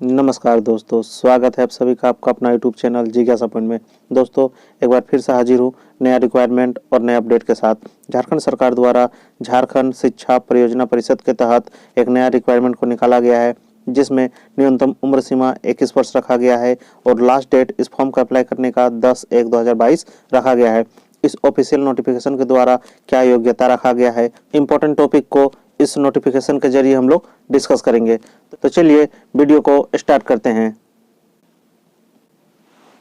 नमस्कार दोस्तों, स्वागत है आप सभी का आपका अपना यूट्यूब चैनल जिज्ञासा पॉइंट में। दोस्तों, एक बार फिर से हाजिर हूँ नया रिक्वायरमेंट और नए अपडेट के साथ। झारखंड सरकार द्वारा झारखंड शिक्षा परियोजना परिषद के तहत एक नया रिक्वायरमेंट को निकाला गया है, जिसमें न्यूनतम उम्र सीमा 21 वर्ष रखा गया है और लास्ट डेट इस फॉर्म को अप्लाई करने का 10/1/2022 रखा गया है। इस ऑफिशियल नोटिफिकेशन के द्वारा क्या योग्यता रखा गया है, इंपॉर्टेंट टॉपिक को इस नोटिफिकेशन के जरिए हम लोग डिस्कस करेंगे। तो चलिए वीडियो को स्टार्ट करते हैं।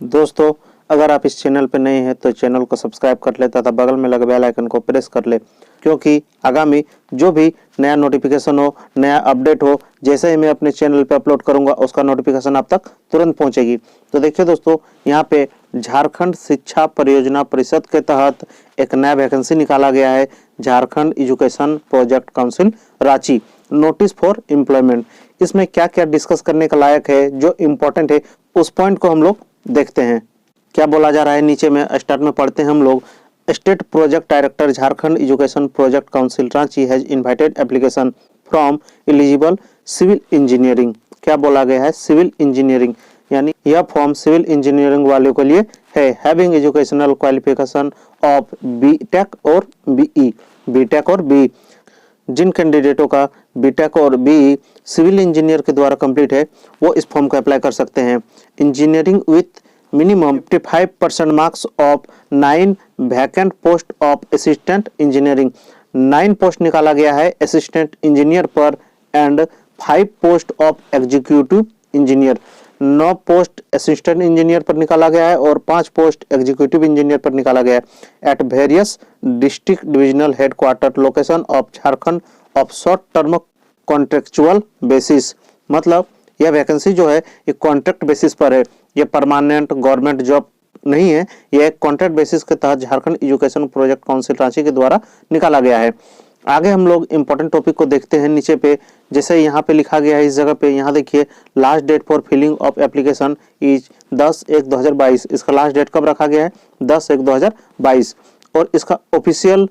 दोस्तों, अगर आप इस चैनल पर नए हैं तो चैनल को सब्सक्राइब कर ले तथा बगल में लगे बेल आइकन को प्रेस कर ले, क्योंकि आगामी जो भी नया नोटिफिकेशन हो, नया अपडेट हो, जैसे ही मैं अपने चैनल पे अपलोड करूंगा उसका नोटिफिकेशन आप तक तुरंत पहुंचेगी। तो देखिए दोस्तों, यहाँ पे झारखंड शिक्षा परियोजना परिषद के तहत एक नया वैकेंसी निकाला गया है, Jharkhand education project council Ranchi, notice for employment. इसमें क्या क्या डिस्कस करने का लायक है, जो इम्पोर्टेंट है, उस पॉइंट को हम लोग देखते हैं। क्या बोला जा रहा है नीचे में स्टार्ट में पढ़ते हैं हम लोग। State project director Jharkhand education project council Ranchi has invited application from eligible civil engineering. क्या बोला गया है? सिविल इंजीनियरिंग, यानी यह फॉर्म सिविल इंजीनियरिंग वालों के लिए है। Having educational qualification of BTech और बीई, बीटेक और बीई। जिन कैंडिडेटों का बीटेक और बीई सिविल इंजीनियर के द्वारा कंप्लीट है, वो इस फॉर्म को अप्लाई कर सकते हैं। Engineering with minimum 55% marks of 9 vacant post of assistant engineering. 9 post निकाला गया है असिस्टेंट इंजीनियर पर and 5 post of executive engineer. 9 post assistant engineer पर निकाला गया है और 5 पोस्ट एग्जीक्यूटिव इंजीनियर पर निकाला गया है। At various district divisional headquarter location of Jharkhand of short term contractual basis. मतलब यह वैकेंसी जो है ये कॉन्ट्रैक्ट बेसिस पर है, ये परमानेंट गवर्नमेंट जॉब नहीं है, यह एक कॉन्ट्रैक्ट बेसिस के तहत Jharkhand education project council Ranchi के द्वारा निकाला गया है। आगे हम लोग इंपॉर्टेंट टॉपिक को देखते हैं। नीचे पे जैसे यहाँ पे लिखा गया है, इस जगह पे यहाँ देखिए, last date for filling of application is 10/1/2022। इसका लास्ट डेट कब रखा गया है? 10/1/2022। और इसका ऑफिशियल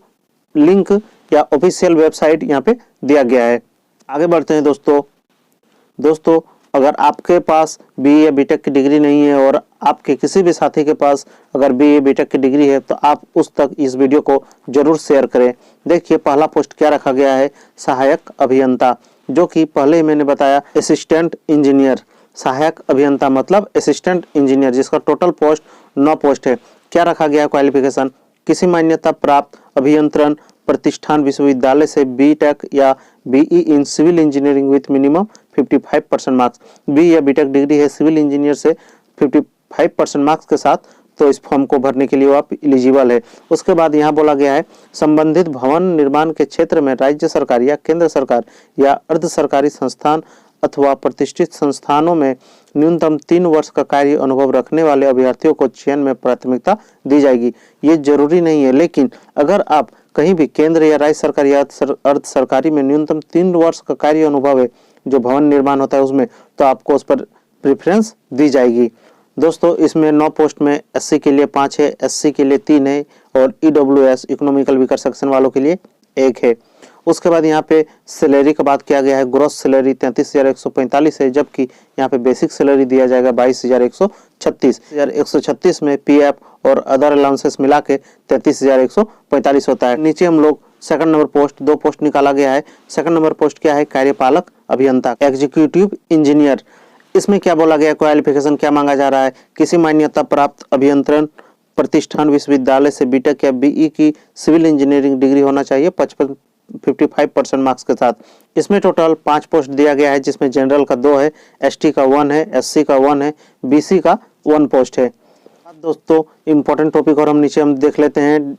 लिंक या ऑफिशियल वेबसाइट यहाँ पे दिया गया है। आगे बढ़ते हैं दोस्तों, अगर आपके पास बीए या बीटेक की डिग्री नहीं है और आपके किसी भी साथी के पास अगर बीए बीटेक की डिग्री है तो आप उस तक इस वीडियो को जरूर शेयर करें। देखिए, पहला पोस्ट क्या रखा गया है? सहायक अभियंता, जो कि पहले ही मैंने बताया असिस्टेंट इंजीनियर। सहायक अभियंता मतलब असिस्टेंट इंजीनियर, जिसका टोटल पोस्ट 9 पोस्ट है। क्या रखा गया क्वालिफिकेशन? किसी मान्यता प्राप्त अभियंत्रण प्रतिष्ठान विश्वविद्यालय से बीटेक या BE in civil engineering with minimum 55% marks. B या बीटेक डिग्री है सिविल इंजीनियर से 55% मार्क्स के साथ, तो इस फॉर्म को भरने के लिए आप एलिजिबल है। उसके बाद यहाँ बोला गया है, संबंधित भवन निर्माण के क्षेत्र में राज्य सरकार या केंद्र सरकार या अर्ध सरकारी संस्थान अथवा प्रतिष्ठित संस्थानों में न्यूनतम 3 वर्ष का कार्य अनुभव रखने वाले अभ्यर्थियों को चयन में प्राथमिकता दी जाएगी। ये जरूरी नहीं है, लेकिन अगर आप कहीं भी केंद्र या राज्य सरकार या अर्ध सरकारी में न्यूनतम 3 वर्ष का कार्य अनुभव है, जो भवन निर्माण होता है उसमें, तो आपको उस पर प्रेफरेंस दी जाएगी। दोस्तों, इसमें 9 पोस्ट में एससी के लिए 5 है, एससी के लिए 3 है और ईडब्ल्यूएस इकोनॉमिकल वीकर सेक्शन वालों के लिए 1 है। उसके बाद यहाँ पे सैलरी का बात किया गया है। ग्रॉस सैलरी 33,145 है, जबकि यहाँ पे बेसिक सैलरी दिया जाएगा 22,136। 136 में पीएफ और अदर अलाउंसेस मिला के 33,145 होता है। नीचे हम लोग सेकंड नंबर पोस्ट 2 पोस्ट निकाला गया है। सेकंड नंबर पोस्ट क्या है? कार्यपालक अभियंता, एग्जीक्यूटिव इंजीनियर। इसमें क्या बोला गया? क्वालिफिकेशन क्या मांगा जा रहा है? किसी मान्यता प्राप्त अभियंत्रण प्रतिष्ठान विश्वविद्यालय से बीटेक या बीई की सिविल इंजीनियरिंग डिग्री होना चाहिए 55% मार्क्स के साथ। इसमें टोटल 5 पोस्ट दिया गया है, जिसमें जनरल का 2 है, एसटी का 1 है, एससी का 1 है, बीसी का 1 पोस्ट है। दोस्तों, इंपॉर्टेंट टॉपिक और हम देख लेते हैं।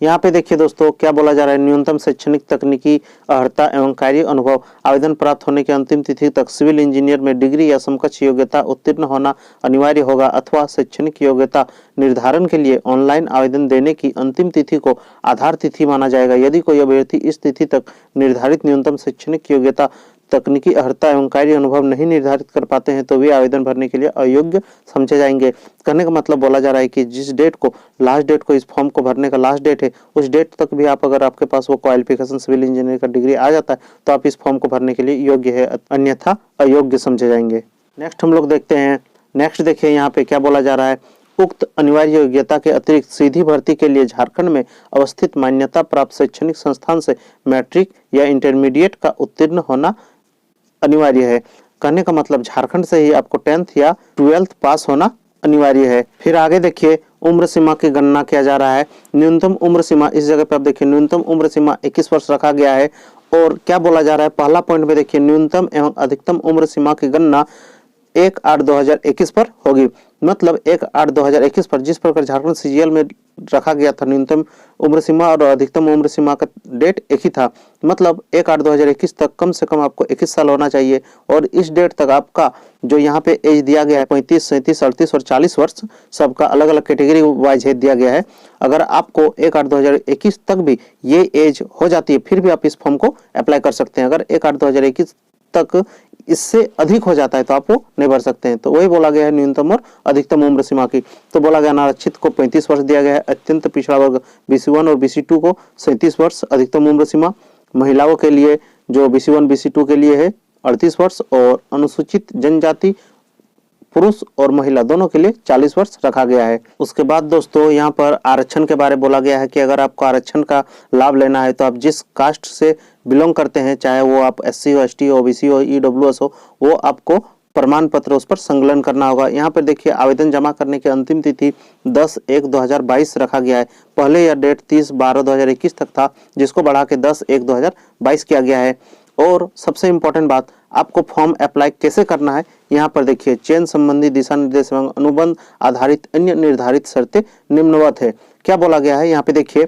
यहाँ पे देखिए दोस्तों, क्या बोला जा रहा है? न्यूनतम शैक्षणिक तकनीकी अर्हता एवं कार्य अनुभव आवेदन प्राप्त होने की अंतिम तिथि तक सिविल इंजीनियर में डिग्री या समकक्ष योग्यता उत्तीर्ण होना अनिवार्य होगा अथवा शैक्षणिक योग्यता निर्धारण के लिए ऑनलाइन आवेदन देने की अंतिम तिथि को आधार तिथि माना जाएगा। यदि कोई अभ्यर्थी इस तिथि तक निर्धारित न्यूनतम शैक्षणिक योग्यता तकनीकी अर्हता एवं कार्य अनुभव नहीं निर्धारित कर पाते हैं तो वे आवेदन भरने के लिए अयोग्य समझे जाएंगे। कहने का मतलब बोला जा रहा है कि जिस डेट को लास्ट डेट को इस फॉर्म को भरने का लास्ट डेट है, उस डेट तक भी आप अगर आपके पास वो क्वालिफिकेशन सिविल इंजीनियर का डिग्री आ जाता है तो आप इस फॉर्म को भरने के लिए योग्य है, अन्यथा अयोग्य समझे जाएंगे। नेक्स्ट हम लोग देखते हैं। नेक्स्ट देखिए यहाँ पे क्या बोला जा रहा है। उक्त अनिवार्य योग्यता के अतिरिक्त सीधी भर्ती के लिए झारखंड में अवस्थित मान्यता प्राप्त शैक्षणिक संस्थान से मैट्रिक या इंटरमीडिएट का उत्तीर्ण होना अनिवार्य है। कहने का मतलब झारखंड से ही आपको 10th या 12th पास होना अनिवार्य है। फिर आगे देखिए उम्र सीमा की गणना किया जा रहा है। न्यूनतम उम्र सीमा इस जगह पे आप देखिए न्यूनतम उम्र सीमा 21 वर्ष रखा गया है। और क्या बोला जा रहा है, पहला पॉइंट में देखिए न्यूनतम एवं अधिकतम उम्र सीमा की गणना 1/8/2021 पर होगी। मतलब 1/8/2021 पर जिस प्रकार झारखंड सीजीएल में रखा गया था न्यूनतम उम्र सीमा और अधिकतम उम्र सीमा का डेट एक ही था, मतलब 1/8/2021 तक कम से कम आपको 21 साल होना चाहिए। और इस डेट तक आपका जो यहाँ पे एज दिया गया है 35, 37, 38 और 40 वर्ष, सबका अलग अलग कैटेगरी वाइज एज दिया गया है। अगर आपको 1/8/2021 तक भी ये एज हो जाती है फिर भी आप इस फॉर्म को अप्लाई कर सकते हैं। अगर 1/8/2021 तक इससे अधिक हो जाता है तो आप वो नहीं भर सकते हैं। तो वही बोला गया है न्यूनतम और अधिकतम उम्र सीमा की। तो बोला गया अनारक्षित को 35 वर्ष दिया गया है, अत्यंत पिछड़ा वर्ग BC1 और BC2 को 37 वर्ष अधिकतम उम्र सीमा, महिलाओं के लिए जो BC1 BC2 के लिए है 38 वर्ष और अनुसूचित जनजाति पुरुष और महिला दोनों के लिए 40 वर्ष रखा गया है। उसके बाद दोस्तों यहाँ पर आरक्षण के बारे में बोला गया है कि अगर आपको आरक्षण का लाभ लेना है तो आप जिस कास्ट से बिलोंग करते हैं, चाहे वो आप SC हो, ST हो, OBC हो, EWS हो, वो आपको प्रमाण पत्र उस पर संकलन करना होगा। यहाँ पर देखिए आवेदन जमा करने की अंतिम तिथि 10/1/2022 रखा गया है। पहले यह डेट 30/12/2021 तक था, जिसको बढ़ा के 10/1/2022 किया गया है। और सबसे इम्पोर्टेंट बात, आपको फॉर्म अप्लाई कैसे करना है यहाँ पर देखिए चयन संबंधी दिशा निर्देश एवं अनुबंध आधारित अन्य निर्धारित शर्तें निम्नवत है। क्या बोला गया है यहाँ पे देखिए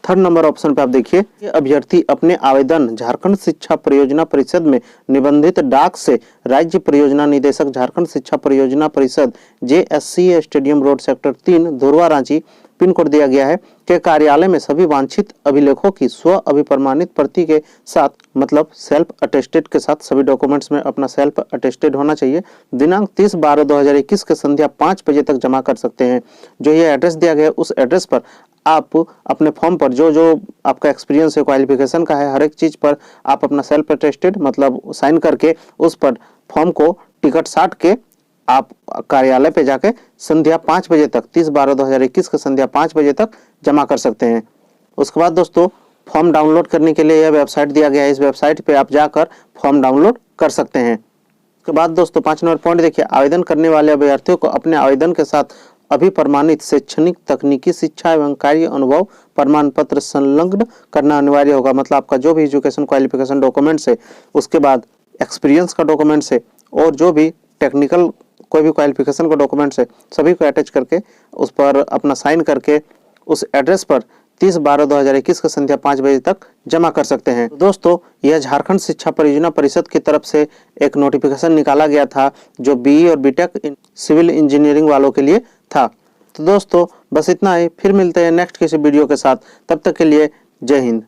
3rd नंबर ऑप्शन पे आप देखिए अभ्यर्थी अपने आवेदन झारखंड शिक्षा परियोजना परिषद में निबंधित डाक से राज्य परियोजना निदेशक झारखंड शिक्षा परियोजना परिषद JSC stadium road sector 3 Dhurwa Ranchi pin code दिया गया है के कार्यालय में सभी वांछित अभिलेखों की स्व अभिप्रमाणित प्रति के साथ, मतलब सेल्फ अटेस्टेड के साथ सभी डॉक्यूमेंट्स में अपना सेल्फ अटेस्टेड होना चाहिए। दिनांक 30/12/2021 के संध्या 5 बजे तक जमा कर सकते हैं। जो ये एड्रेस दिया गया है उस एड्रेस पर आप अपने फॉर्म पर जो जो आपका एक्सपीरियंस है, क्वालिफिकेशन का है, हर एक चीज पर आप अपना सेल्फ अटेस्टेड मतलब साइन करके उस पर फॉर्म को टिकट साट के आप कार्यालय पे जाके संध्या 5 बजे तक 30/12/2021 के संध्या 5 बजे तक जमा कर सकते हैं। उसके बाद दोस्तों फॉर्म डाउनलोड करने के लिए यह वेबसाइट दिया गया है, इस वेबसाइट पे आप जाकर फॉर्म डाउनलोड कर सकते हैं। उसके बाद दोस्तों 5 नंबर पॉइंट देखिए आवेदन करने वाले अभ्यर्थियों को अपने आवेदन के साथ अभिप्रमाणित शैक्षणिक तकनीकी शिक्षा एवं कार्य अनुभव प्रमाण पत्र संलग्न करना अनिवार्य होगा। मतलब आपका जो भी एजुकेशन क्वालिफिकेशन डॉक्यूमेंट्स है, उसके बाद एक्सपीरियंस का डॉक्यूमेंट्स है और जो भी टेक्निकल कोई भी क्वालिफिकेशन का डॉक्यूमेंट्स है, सभी को अटैच करके उस पर अपना साइन करके उस एड्रेस पर 30/12/2021 का संध्या 5 बजे तक जमा कर सकते हैं। तो दोस्तों यह झारखंड शिक्षा परियोजना परिषद की तरफ से एक नोटिफिकेशन निकाला गया था जो BE और BTech सिविल इंजीनियरिंग वालों के लिए था। तो दोस्तों बस इतना ही, फिर मिलते हैं नेक्स्ट किसी वीडियो के साथ। तब तक के लिए जय हिंद।